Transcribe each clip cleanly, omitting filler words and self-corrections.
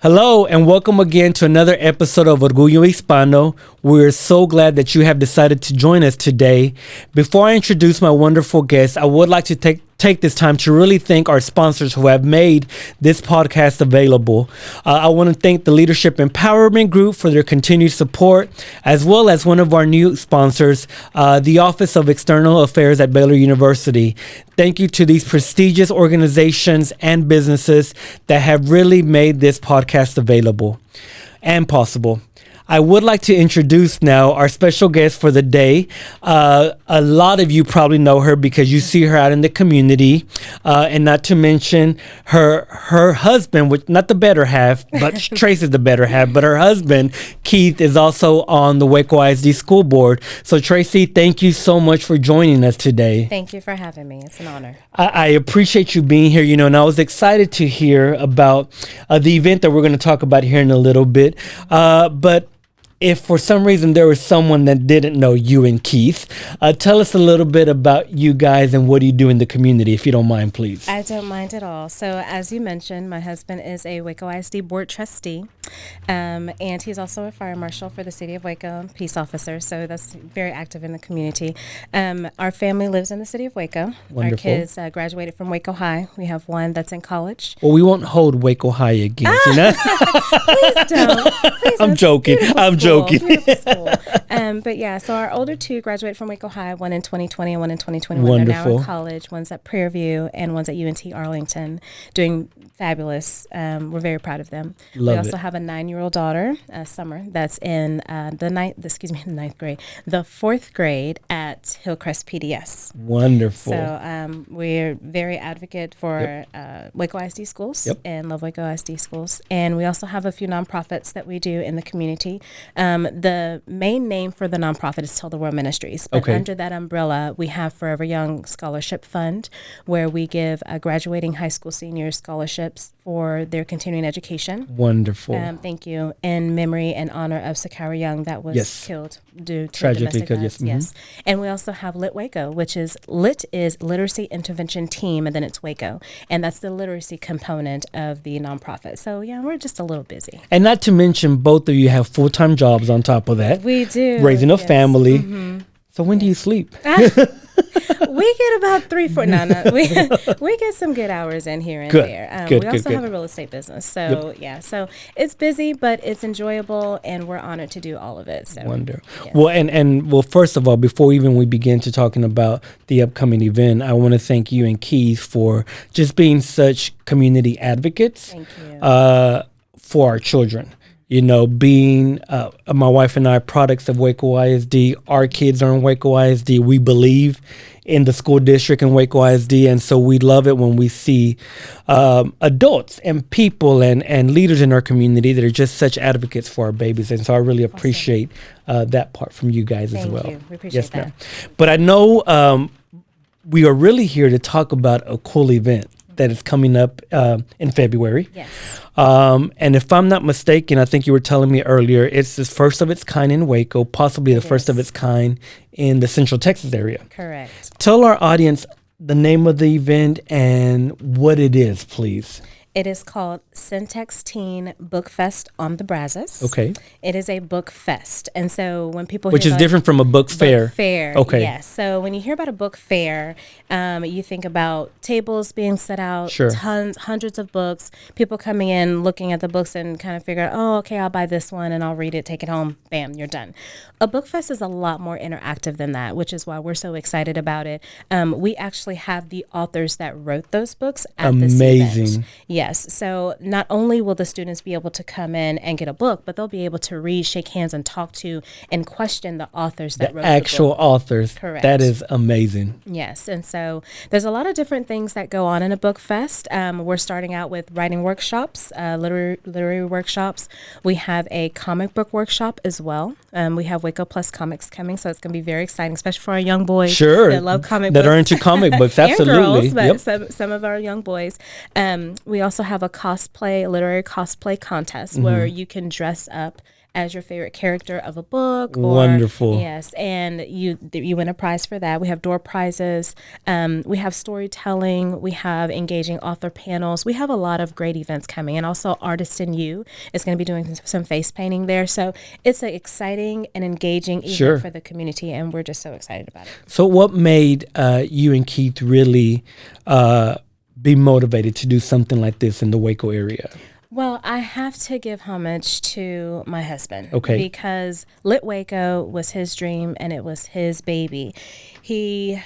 Hello and welcome again to another episode of Orgullo Hispano. We're so glad that you have decided to join us today. Before I introduce my wonderful guest, I would like to take this time to really thank our sponsors who have made this podcast available. I want to thank the Leadership Empowerment Group for their continued support, as well as one of our new sponsors, the Office of External Affairs at Baylor University. Thank you to these prestigious organizations and businesses that have really made this podcast available and possible. I would like to introduce now our special guest for the day. A lot of you probably know her because you see her out in the community, and not to mention her husband, which not the better half, but Tracey's the better half, but her husband, Keith, is also on the Waco ISD School Board. So Tracey, thank you so much for joining us today. Thank you for having me. It's an honor. I appreciate you being here, and I was excited to hear about the event that we're going to talk about here in a little bit. But if for some reason there was someone that didn't know you and Keith, tell us a little bit about you guys and what do you do in the community, if you don't mind, please. I don't mind at all. So as you mentioned, my husband is a Waco ISD board trustee, and he's also a fire marshal for the city of Waco, peace officer. So that's very active in the community. Our family lives in the city of Waco. Wonderful. Our kids graduated from Waco High. We have one that's in college. Well, we won't hold Waco High against, Please don't. Please, I'm joking. I'm joking. Beautiful school. But yeah, so our older two graduated from Waco High, one in 2020 and one in 2021. Wonderful. They're now in college. One's at Prairie View and one's at UNT Arlington, doing fabulous. We're very proud of them. Love we also it. have a 9-year-old daughter, Summer, that's in the ninth grade, the fourth grade at Hillcrest PDS. Wonderful. So we're very advocate for Waco ISD schools and love Waco ISD schools. And we also have a few nonprofits that we do in the community. The main name for the nonprofit is Tell the World Ministries. But under that umbrella, we have Forever Young Scholarship Fund, where we give graduating high school seniors scholarships for their continuing education. Wonderful. Thank you. In memory and honor of Sakara Young that was killed due to tragically domestic killed. violence. Yes. And we also have Lit Waco, which is Literacy Intervention Team, and then it's Waco. And that's the literacy component of the nonprofit. So yeah, we're just a little busy. And not to mention, both of you have full-time jobs on top of that. We do. Raising a family. Mm-hmm. So when do you sleep? We get about 3-4. No. We get some good hours in here and there. We also have a real estate business. So so it's busy, but it's enjoyable, and we're honored to do all of it. So Wonderful. Yes. Well, and first of all, before we begin to talking about the upcoming event, I want to thank you and Keith for just being such community advocates. Thank you. For our children. Being my wife and I products of Waco ISD, our kids are in Waco ISD. We believe in the school district in Waco ISD, and so we love it when we see adults and people and leaders in our community that are just such advocates for our babies. And so I really appreciate that part from you guys as well. Thank you. We appreciate that. Ma'am. But I know we are really here to talk about a cool event that is coming up in February. Yes. And if I'm not mistaken, I think you were telling me earlier, it's the first of its kind in Waco, possibly the first of its kind in the Central Texas area. Correct. Tell our audience the name of the event and what it is, please. It is called Syntax Teen Book Fest on the Brazos. Okay. It is a book fest. And so when people Which hear is different from a book fair. Book fair. Okay. Yes. So when you hear about a book fair, you think about tables being set out, hundreds of books, people coming in, looking at the books and kind of figure out, oh, okay, I'll buy this one and I'll read it, take it home, bam, you're done. A book fest is a lot more interactive than that, which is why we're so excited about it. We actually have the authors that wrote those books at this event. Yes. So not only will the students be able to come in and get a book, but they'll be able to read, shake hands, and talk to and question the authors that wrote the actual book. authors. Correct. That is amazing. Yes. And so there's a lot of different things that go on in a book fest. We're starting out with writing workshops, literary workshops. We have a comic book workshop as well. We have Waco Plus Comics coming, so it's going to be very exciting, especially for our young boys that love comic books. That are into comic books, absolutely. And girls, but some of our young boys. We also have a literary cosplay contest where you can dress up as your favorite character of a book. Wonderful. Yes, and you win a prize for that. We have door prizes. We have storytelling. We have engaging author panels. We have a lot of great events coming, and also Artist in You is going to be doing some face painting there. So it's an exciting and engaging event for the community, and we're just so excited about it. So what made you and Keith really be motivated to do something like this in the Waco area? Well, I have to give homage to my husband. Okay. Because Lit Waco was his dream and it was his baby. He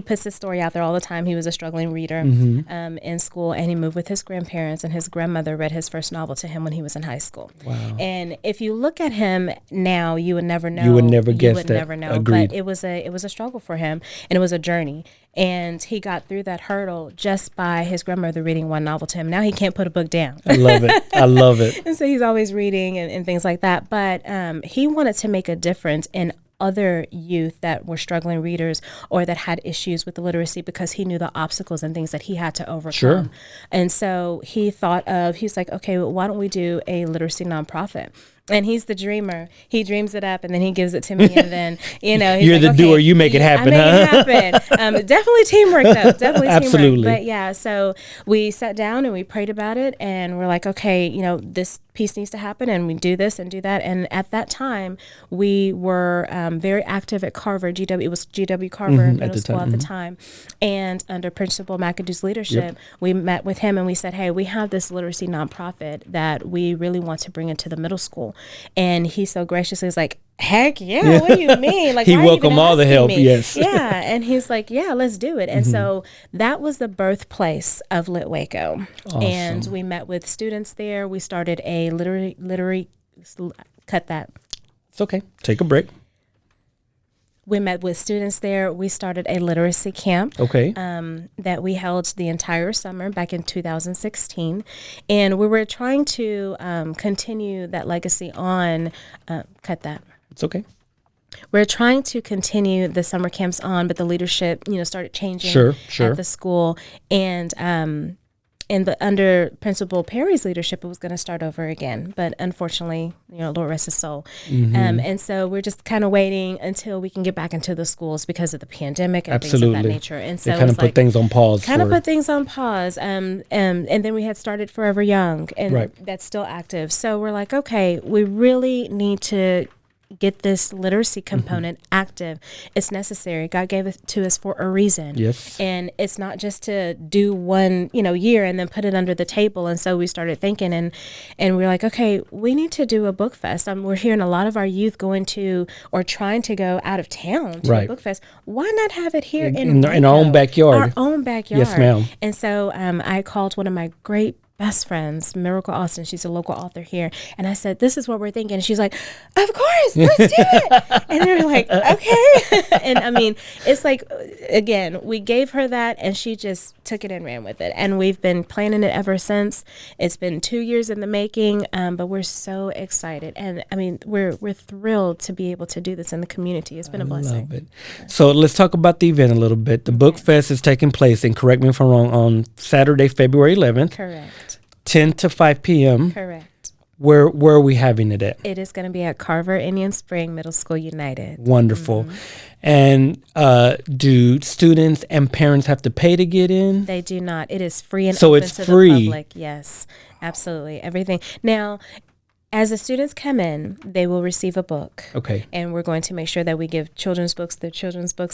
puts this story out there all the time. He was a struggling reader in school, and he moved with his grandparents, and his grandmother read his first novel to him when he was in high school. Wow. And if you look at him now, you would never know. You would never guess you would that. Never know. Agreed. But it was a struggle for him, and it was a journey. And he got through that hurdle just by his grandmother reading one novel to him. Now he can't put a book down. I love it. I love it. And so he's always reading and things like that. But he wanted to make a difference in other youth that were struggling readers or that had issues with the literacy, because he knew the obstacles and things that he had to overcome. Sure. And so he's like, okay, well, why don't we do a literacy nonprofit? And he's the dreamer. He dreams it up, and then he gives it to me, and then he's you're like, the doer. You make it happen. I make it happen. Definitely teamwork, though. Definitely Absolutely. teamwork. But yeah, so we sat down and we prayed about it, and we're like, okay, this piece needs to happen, and we do this and do that. And at that time, we were very active at Carver. It was GW Carver Middle School at the time, and under Principal McAdoo's leadership, we met with him and we said, hey, we have this literacy nonprofit that we really want to bring into the middle school. And he so graciously was like, heck yeah, what do you mean? Like, he welcomed all the help, yes. Yeah, and he's like, yeah, let's do it. And so that was the birthplace of Lit Waco. Awesome. And we met with students there. We started a literary cut that. It's okay. Take a break. We met with students there. We started a literacy camp that we held the entire summer back in 2016. And we were trying to continue that legacy on, cut that. It's okay. We're trying to continue the summer camps on, but the leadership, started changing at the school. And under Principal Perry's leadership, it was going to start over again. But unfortunately, Lord rest his soul. And so we're just kind of waiting until we can get back into the schools because of the pandemic and things of that nature. And so they kind of put things on pause. And then we had started Forever Young, and that's still active. So we're like, okay, we really need to get this literacy component active. It's necessary. God gave it to us for a reason. Yes. And it's not just to do one, year and then put it under the table. And so we started thinking, and we're like, okay, we need to do a book fest. We're hearing a lot of our youth going to or trying to go out of town to a book fest. Why not have it here in our own backyard? Our own backyard. Yes, ma'am. And so I called one of my great best friends, Miracle Austin. She's a local author here. And I said, this is what we're thinking. And she's like, of course, let's do it. And they're like, okay. And it's like, again, we gave her that and she just took it and ran with it. And we've been planning it ever since. It's been 2 years in the making, but we're so excited. And we're thrilled to be able to do this in the community. It's been a blessing. Love it. So let's talk about the event a little bit. The Book Fest is taking place, and correct me if I'm wrong, on Saturday, February 11th. Correct. 10 to 5 p.m. Correct. Where are we having it at? It is going to be at Carver Indian Spring Middle School United. Wonderful. And do students and parents have to pay to get in? They do not. It is free and so open it's to free. The public. Yes, absolutely. Everything. Now, as the students come in, they will receive a book. Okay. And we're going to make sure that we give children's books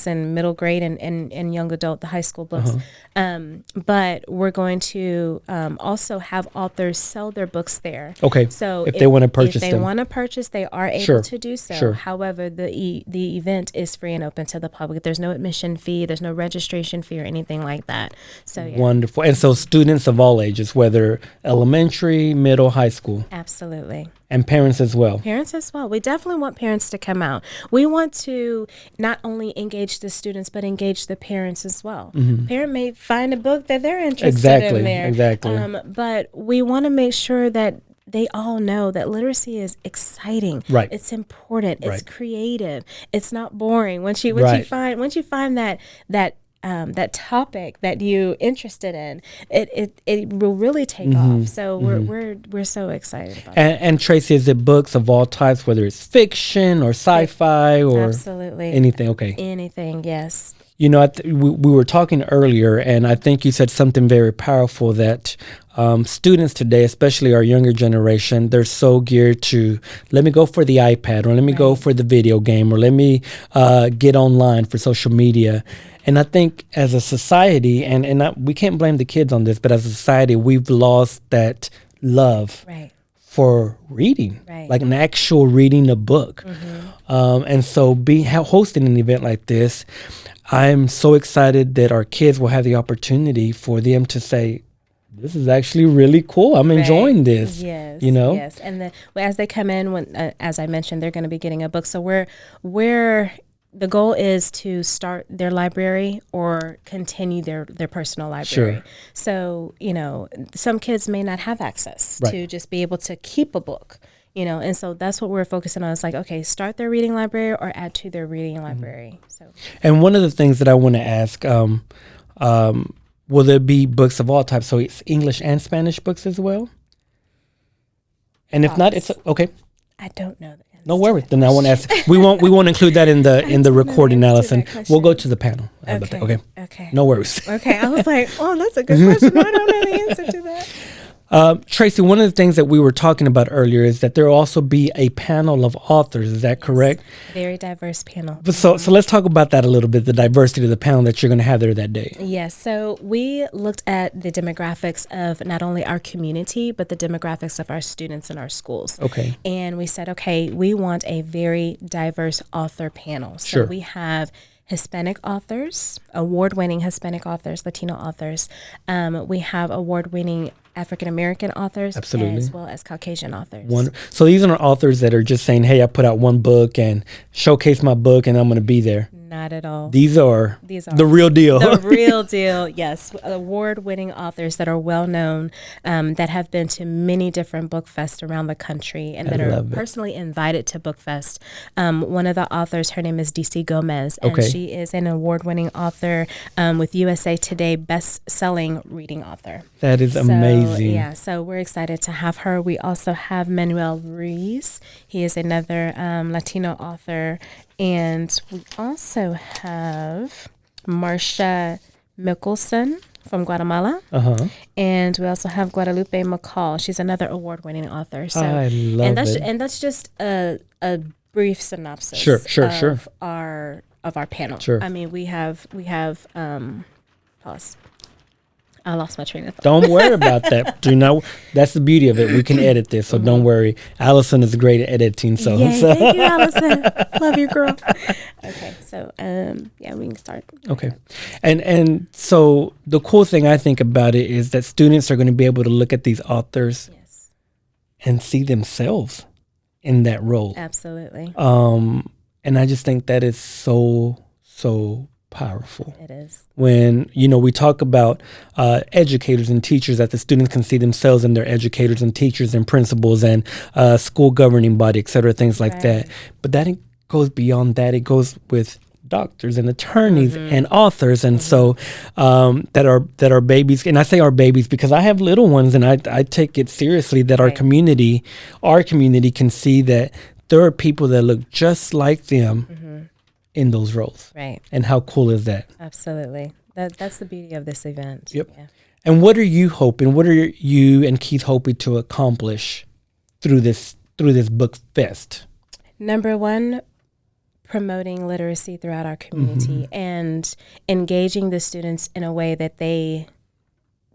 in middle grade and young adult, the high school books. But we're going to also have authors sell their books there. Okay. So if they want to purchase them. If they want to purchase, they are able to do so. Sure. However, the event is free and open to the public. There's no admission fee. There's no registration fee or anything like that. So yeah. Wonderful. And so students of all ages, whether elementary, middle, high school. Absolutely. And parents as well. Parents as well. We definitely want parents to come out. We want to not only engage the students, but engage the parents as well. Parent may find a book that they're interested in there. Exactly. But we want to make sure that they all know that literacy is exciting. Right. It's important. Right. It's creative. It's not boring. Once you find that that topic that you interested in, it will really take off. So we're so excited about that. And Tracey, is it books of all types, whether it's fiction or sci-fi or absolutely anything? Okay, anything, yes. You know, we were talking earlier, and I think you said something very powerful that students today, especially our younger generation, they're so geared to, let me go for the iPad, or let me go for the video game, or let me get online for social media. And I think as a society, we can't blame the kids on this, but as a society, we've lost that love for reading, like an actual reading a book. And so hosting an event like this, I'm so excited that our kids will have the opportunity for them to say, this is actually really cool. I'm enjoying this. Yes, you know? Yes, and as they come in, when as I mentioned, they're going to be getting a book. So the goal is to start their library or continue their personal library. Sure. So, you know, some kids may not have access to just be able to keep a book. You know, and so that's what we're focusing on. It's like, okay, start their reading library or add to their reading library. So, and one of the things that I want to ask, will there be books of all types? So it's English and Spanish books as well? And if not, it's okay. I don't know. No worries. Then I want to ask. We won't include that in the recording, Allison. We'll go to the panel. Okay. No worries. Okay. I was like, oh, that's a good question. I don't know the answer to that. Tracey, one of the things that we were talking about earlier is that there will also be a panel of authors. Is that correct? Very diverse panel. So let's talk about that a little bit, the diversity of the panel that you're going to have there that day. Yes. So we looked at the demographics of not only our community, but the demographics of our students in our schools. Okay. And we said, okay, we want a very diverse author panel. So we have Hispanic authors, award-winning Hispanic authors, Latino authors. We have award-winning African-American authors, as well as Caucasian authors. So these are authors that are just saying, hey, I put out one book and showcase my book and I'm going to be there. Not at all. These are the real deal. The real deal, yes. Award-winning authors that are well-known, that have been to many different book fests around the country and that are personally invited to book fest. One of the authors, her name is DC Gomez, and she is an award-winning author with USA Today best-selling reading author. That is amazing. Yeah, so we're excited to have her. We also have Manuel Ruiz. He is another Latino author. And we also have Marcia Mickelson from Guatemala. And we also have Guadalupe McCall. She's another award-winning author. So, I love it. And that's just a brief synopsis of our panel. Sure. I mean, we have pause. I lost my train of thought. Don't worry about that. That's the beauty of it. We can edit this, so don't worry. Allison is great at editing. So, thank you, Allison. Love you, girl. Okay, so we can start. Okay, and so the cool thing I think about it is that students are going to be able to look at these authors and see themselves in that role. Absolutely. And I just think that is so powerful. It is. When, we talk about educators and teachers, that the students can see themselves in their educators and teachers and principals and school governing body, et cetera, things like that. But that goes beyond that. It goes with doctors and attorneys and authors. And so that are babies. And I say our babies because I have little ones, and I take it seriously that our community can see that there are people that look just like them in those roles. Right. And how cool is that? Absolutely. That's the beauty of this event. Yep. Yeah. And what are you hoping? What are you and Keith hoping to accomplish through this book fest? Number one, promoting literacy throughout our community and engaging the students in a way that they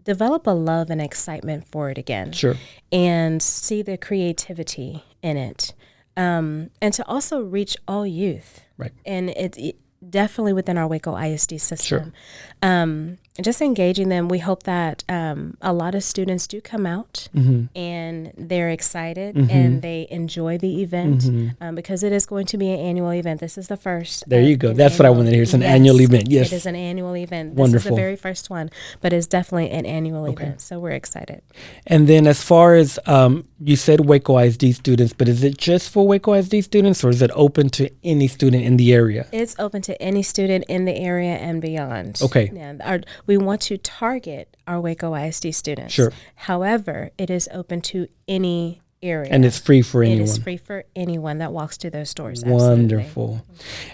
develop a love and excitement for it again. Sure. And see the creativity in it. And to also reach all youth. Right. And it definitely within our Waco ISD system. Sure. Just engaging them. We hope that a lot of students do come out and they're excited and they enjoy the event because it is going to be an annual event. This is the first. There you go. That's what I wanted to hear. It's an annual event. Yes. It is an annual event. This Wonderful. is the very first one, but it's definitely an annual event. So we're excited. And then as far as you said Waco ISD students, but is it just for Waco ISD students or is it open to any student in the area? It's open to any student in the area and beyond. Okay. Yeah, we want to target our Waco ISD students. Sure. However, it is open to any area. And it's free for anyone. It is free for anyone that walks through those doors. Wonderful.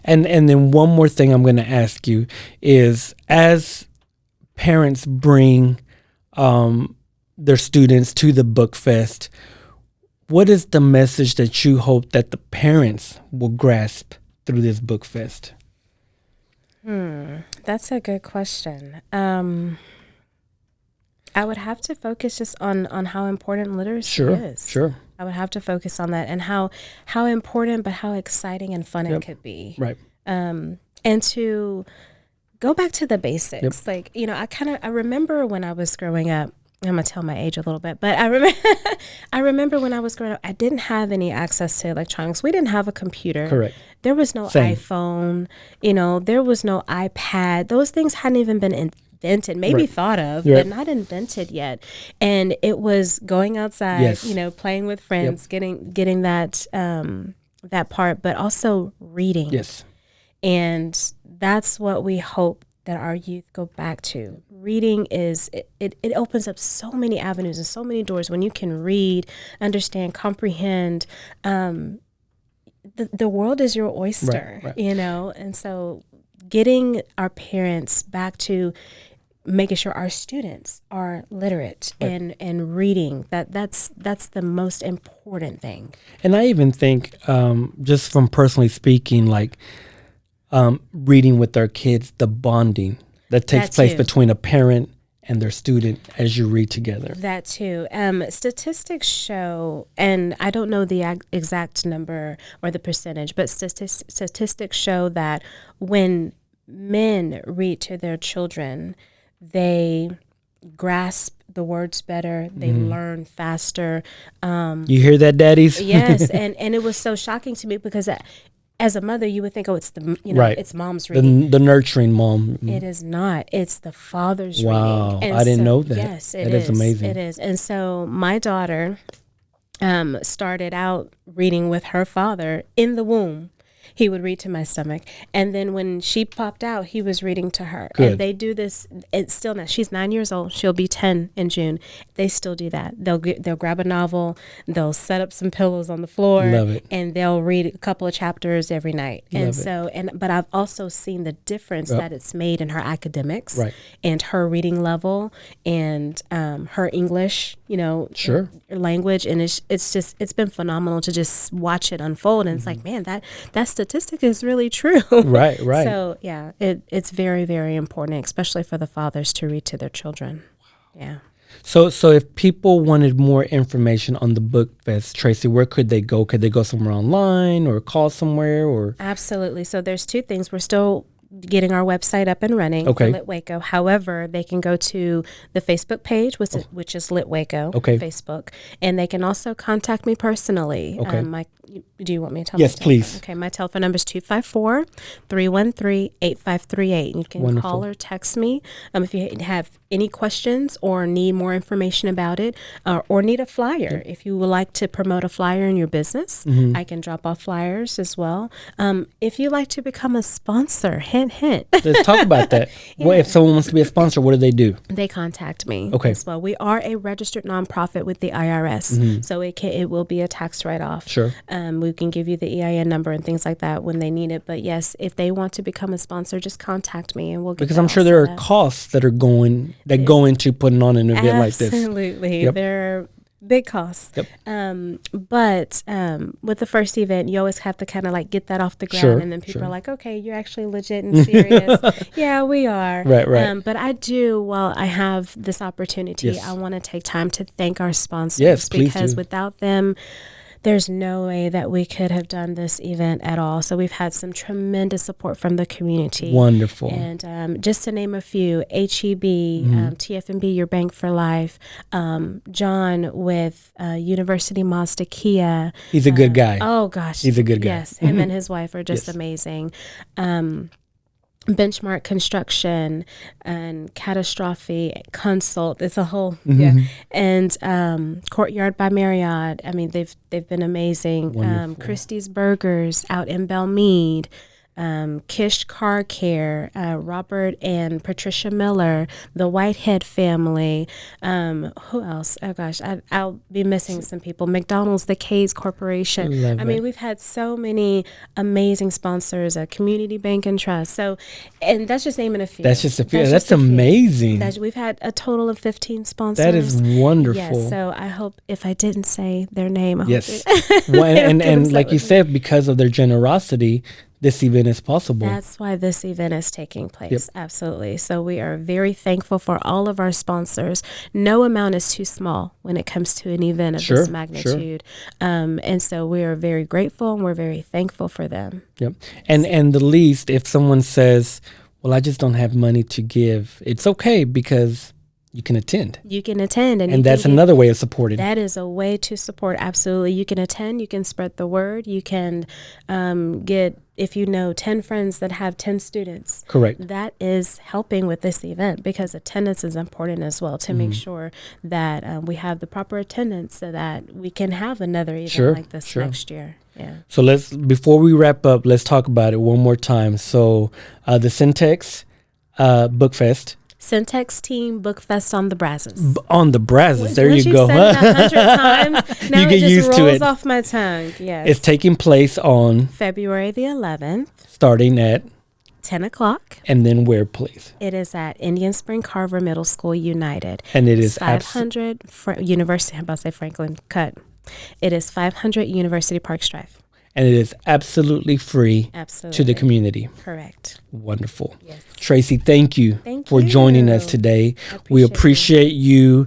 And then one more thing I'm going to ask you is, as parents bring their students to the book fest, what is the message that you hope that the parents will grasp through this book fest? That's a good question. I would have to focus just on how important literacy is. Sure. I would have to focus on that, and how important, but how exciting and fun it could be. Right. And to go back to the basics. Like, I remember when I was growing up, I'm going to tell my age a little bit, but I remember when I was growing up, I didn't have any access to electronics. We didn't have a computer. Correct. There was no iPhone, there was no iPad. Those things hadn't even been invented, maybe thought of, but not invented yet. And it was going outside, playing with friends, getting that that part, but also reading. Yes. And that's what we hope that our youth go back to. Reading it opens up so many avenues and so many doors when you can read, understand, comprehend. The world is your oyster, right. And so getting our parents back to making sure our students are literate and reading, that's the most important thing. And I even think, just from personally speaking, like reading with our kids, the bonding that takes place between a parent and their student as you read together. That too. Statistics show, and I don't know the exact number or the percentage, but statistics show that when men read to their children, they grasp the words better, they learn faster. You hear that, daddies? Yes, and it was so shocking to me because as a mother, you would think, it's it's mom's reading. The nurturing mom. It is not. It's the father's reading. Wow, I didn't know that. Yes, it is amazing. It is. And so my daughter started out reading with her father in the womb. He would read to my stomach. And then when she popped out, he was reading to her. Good. And they do this. It's still now. She's 9 years old. She'll be 10 in June. They still do that. They'll grab a novel. They'll set up some pillows on the floor. Love it. And they'll read a couple of chapters every night. But I've also seen the difference that it's made in her academics and her reading level and her English, language. And it's been phenomenal to just watch it unfold. And it's like, man, that statistic is really true. Right. So yeah, it's very, very important, especially for the fathers, to read to their children. Yeah. So if people wanted more information on the book fest, Tracey, where could they go? Could they go somewhere online or call somewhere? Or Absolutely. So there's two things. We're still getting our website up and running for Lit Waco. However, they can go to the Facebook page, which is Lit Waco Facebook, and they can also contact me personally. Do you want me to tell? Yes, please. Okay, my telephone number is 254-313-8538. You can call or text me if you have any questions or need more information about it, or need a flyer. If you would like to promote a flyer in your business, I can drop off flyers as well. If you'd like to become a sponsor, hint. Let's talk about that. Well, if someone wants to be a sponsor, what do they do? They contact me as well. We are a registered nonprofit with the IRS, so it will be a tax write-off. Sure. We can give you the EIN number and things like that when they need it. But yes, if they want to become a sponsor, just contact me and we'll get. Because I'm sure there are costs that go into putting on an event like this. Absolutely, there are big costs. Yep. But with the first event, you always have to kind of get that off the ground, and then people are like, "Okay, you're actually legit and serious." Yeah, we are. Right. But I do. While I have this opportunity, I want to take time to thank our sponsors. Yes, please because do. Without them, there's no way that we could have done this event at all. So we've had some tremendous support from the community. Wonderful. And just to name a few, HEB, TFNB, Your Bank for Life, John with University Mazda Kia. He's a good guy. Oh, gosh. He's a good guy. Yes, him and his wife are just amazing. Benchmark Construction and Catastrophe Consult. It's a whole and Courtyard by Marriott. I mean, they've been amazing. Christie's Burgers out in Belmead. Kish Car Care, Robert and Patricia Miller, the Whitehead family. Who else? Oh gosh, I'll be missing some people. McDonald's, the K's Corporation. I mean, we've had so many amazing sponsors, a Community Bank and Trust. So, and that's just naming a few. That's amazing. We've had a total of 15 sponsors. That is wonderful. Yes, so I hope if I didn't say their name, I yes. and like you said, because of their generosity, this event is possible. That's why this event is taking place. Yep. Absolutely. So we are very thankful for all of our sponsors. No amount is too small when it comes to an event of this magnitude. And so we are very grateful and we're very thankful for them. Yep. And the least, if someone says, well, I just don't have money to give, it's okay because you can attend. You can attend. And that's another way of supporting. That is a way to support. Absolutely. You can attend. You can spread the word. You can get, if you know 10 friends that have 10 students. Correct. That is helping with this event because attendance is important as well to make sure that we have the proper attendance so that we can have another event like this next year. Yeah. So before we wrap up, let's talk about it one more time. So the Syntex Book Fest. Syntex Team Book Fest on the Brazos. On the Brazos. There you go. Said it 100 times, now you get used to it. Rolls off my tongue. Yes. It's taking place on February the 11th. Starting at 10 o'clock. And then where, please? It is at Indian Spring Carver Middle School United. And it is 500 University. I'm about to say Franklin. Cut. It is 500 University Park Drive. And it is absolutely free to the community. Correct. Wonderful. Yes. Tracey, thank you for joining us today. We appreciate you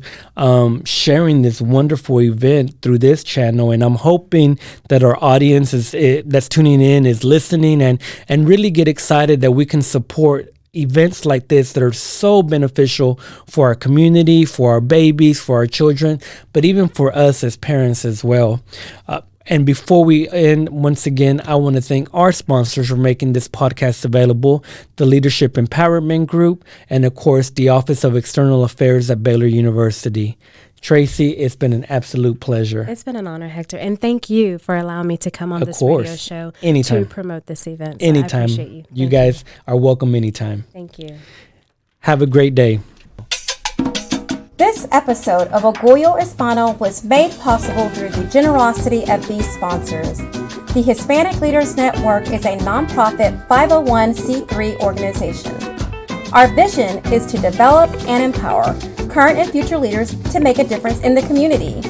sharing this wonderful event through this channel. And I'm hoping that our audience that's tuning in is listening and really get excited that we can support events like this that are so beneficial for our community, for our babies, for our children, but even for us as parents as well. And before we end, once again, I want to thank our sponsors for making this podcast available, the Leadership Empowerment Group, and of course, the Office of External Affairs at Baylor University. Tracey, it's been an absolute pleasure. It's been an honor, Hector. And thank you for allowing me to come on this radio show to promote this event. So anytime. I appreciate you. You guys are welcome anytime. Thank you. Have a great day. This episode of Orgullo Hispano was made possible through the generosity of these sponsors. The Hispanic Leaders Network is a nonprofit 501c3 organization. Our vision is to develop and empower current and future leaders to make a difference in the community.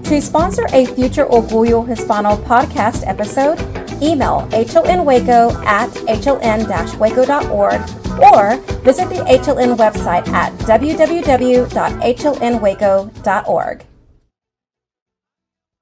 To sponsor a future Orgullo Hispano podcast episode, email hlnwaco@hln-waco.org or visit the HLN website at www.hlnwaco.org.